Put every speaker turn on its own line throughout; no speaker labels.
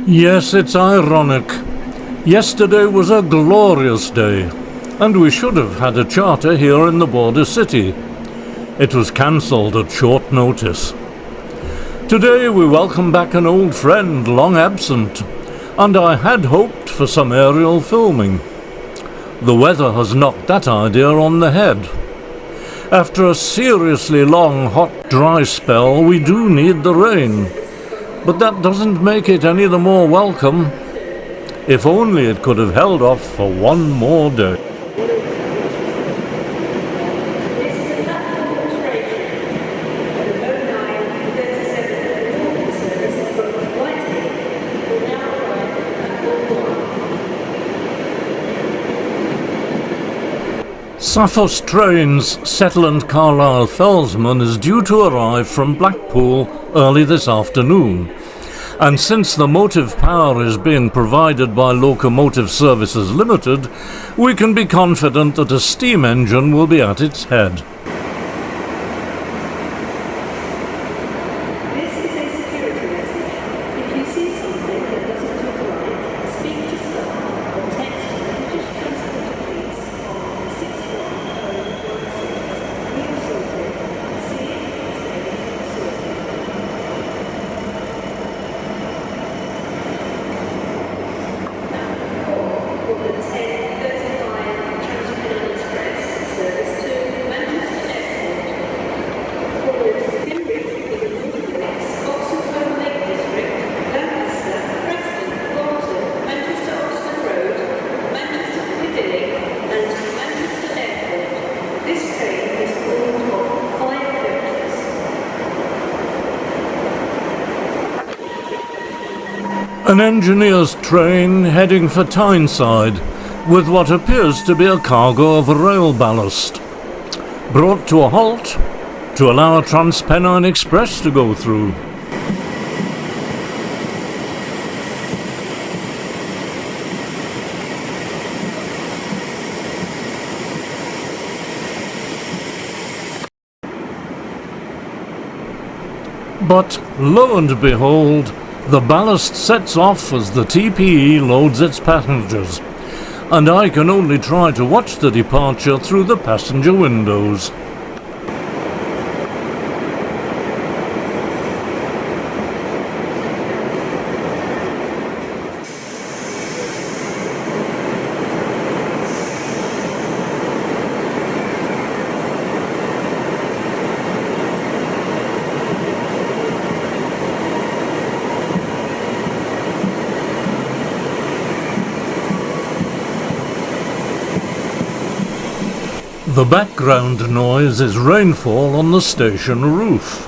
Yes, it's ironic. Yesterday was a glorious day, and we should have had a charter here in the border city. It was cancelled at short notice. Today we welcome back an old friend long absent, and I had hoped for some aerial filming. The weather has knocked that idea on the head. After a seriously long, hot, dry spell, we do need the rain. But that doesn't make it any the more welcome. If only it could have held off for one more day. Sappho's Trains Settlement Carlisle Fellsman is due to arrive from Blackpool early this afternoon, and since the motive power is being provided by Locomotive Services Limited, we can be confident that a steam engine will be at its head. An engineer's train heading for Tyneside with what appears to be a cargo of rail ballast. Brought to a halt to allow a Transpennine Express to go through. But lo and behold, the ballast sets off as the TPE loads its passengers, and I can only try to watch the departure through the passenger windows. The background noise is rainfall on the station roof.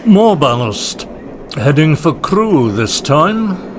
More ballast. Heading for Crewe this time.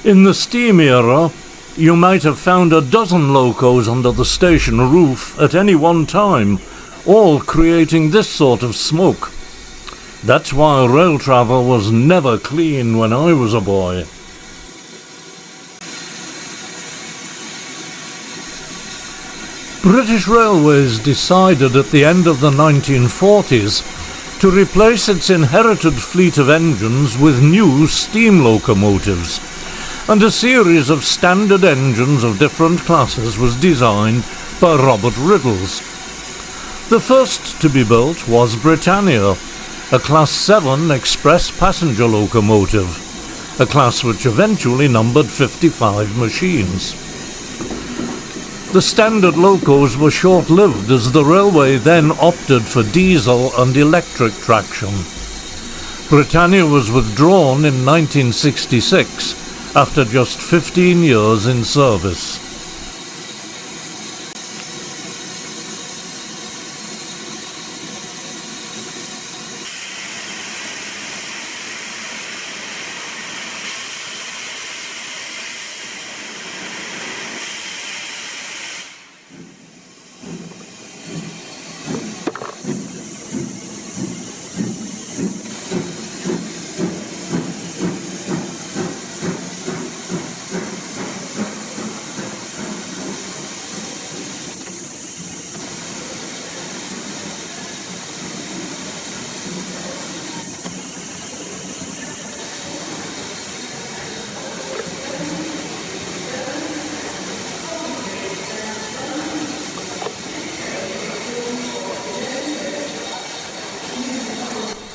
In the steam era, you might have found a dozen locos under the station roof at any one time, all creating this sort of smoke. That's why rail travel was never clean when I was a boy. British Railways decided at the end of the 1940s to replace its inherited fleet of engines with new steam locomotives, and a series of standard engines of different classes was designed by Robert Riddles. The first to be built was Britannia, a Class 7 express passenger locomotive, a class which eventually numbered 55 machines. The standard locos were short-lived as the railway then opted for diesel and electric traction. Britannia was withdrawn in 1966 after just 15 years in service.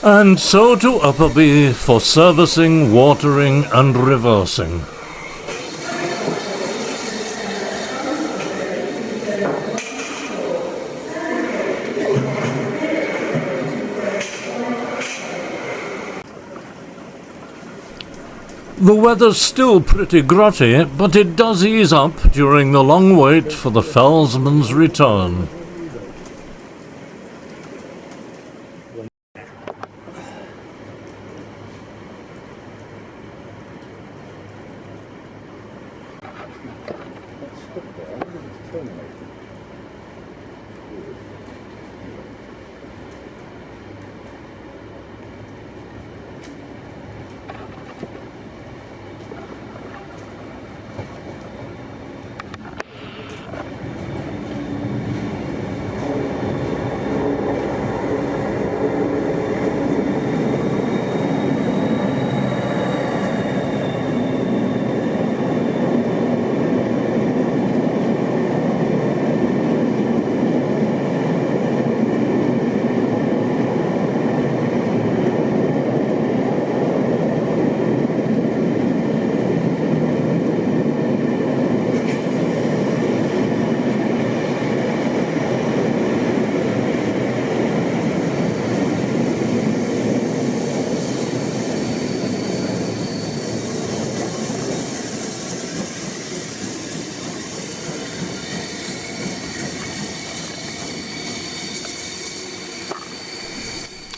And so to Upperby for servicing, watering and reversing. The weather's still pretty grotty, but it does ease up during the long wait for the fellsman's return.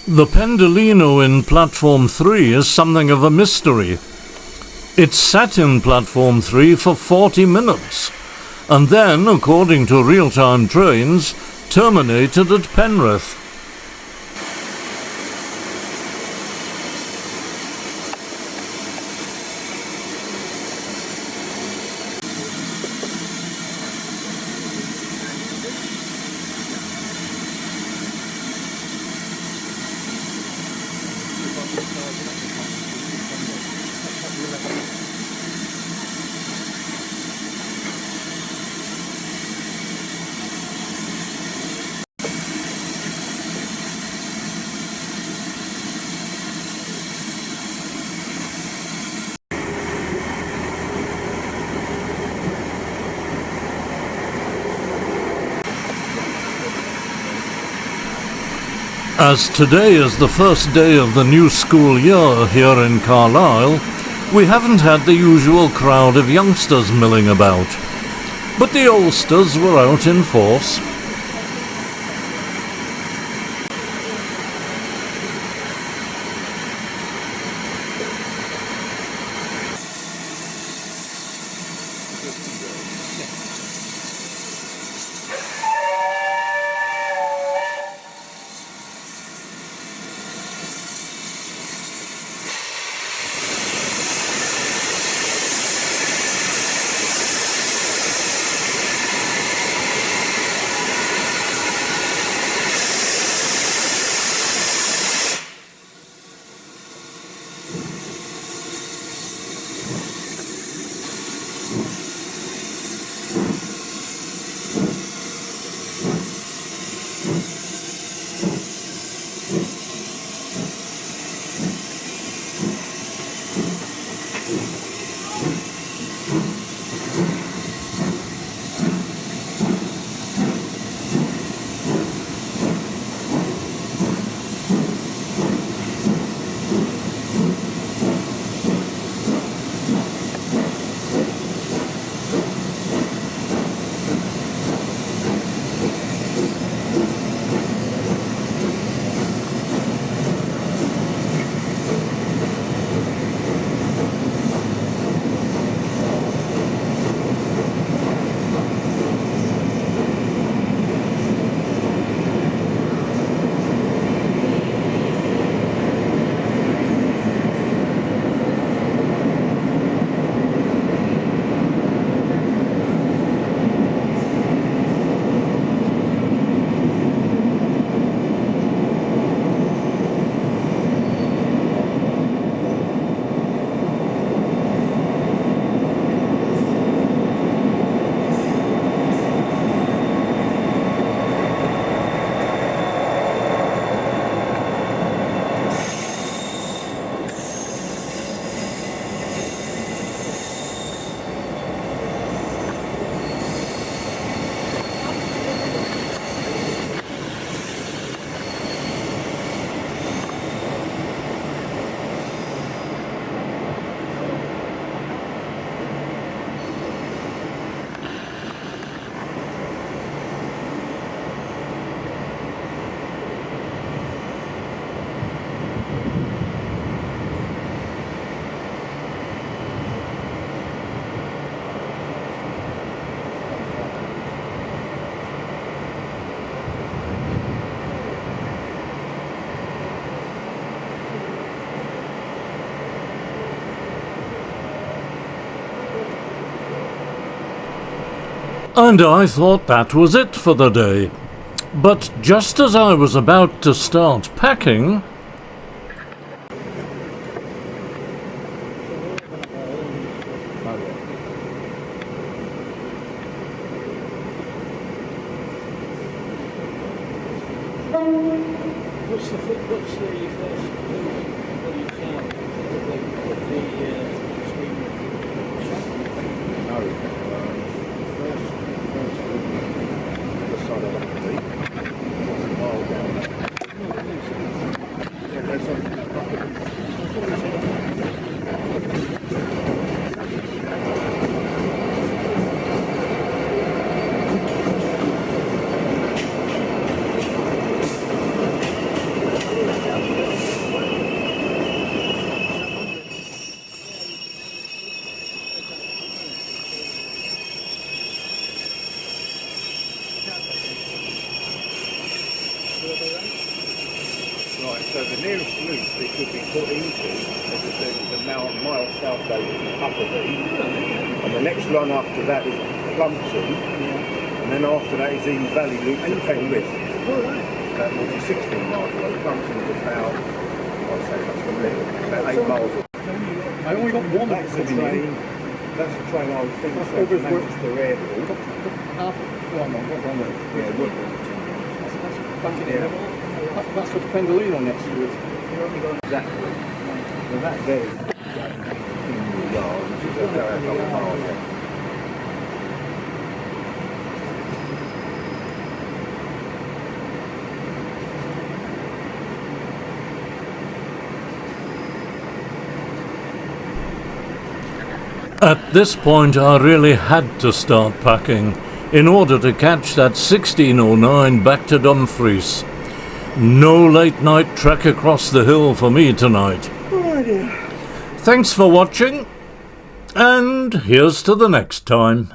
The Pendolino in Platform 3 is something of a mystery. It sat in Platform 3 for 40 minutes, and then, according to real-time trains, terminated at Penrith. As today is the first day of the new school year here in Carlisle, we haven't had the usual crowd of youngsters milling about. But the oldsters were out in force. And I thought that was it for the day. But just as I was about to start packing...
nearest loop it could be put into is the mile south over to Upperby, and the next run after that is Plumpton, and then after that is Eden Valley Loop to Penrith. That will be 16 miles away. Plumpton's about, I'd say that's a little, about 8 miles away.
I only got one.
That's a train. That's a train I would think so to manage the airport.
Half. Well, no, what wrong with it?
Yeah, it would be.
That's what Pendolino next to it.
Exactly. Well, that there is in the yard, which is a couple of miles away.
At this point I really had to start packing in order to catch that 16:09 back to Dumfries. No late night trek across the hill for me tonight. Thanks for watching, and here's to the next time.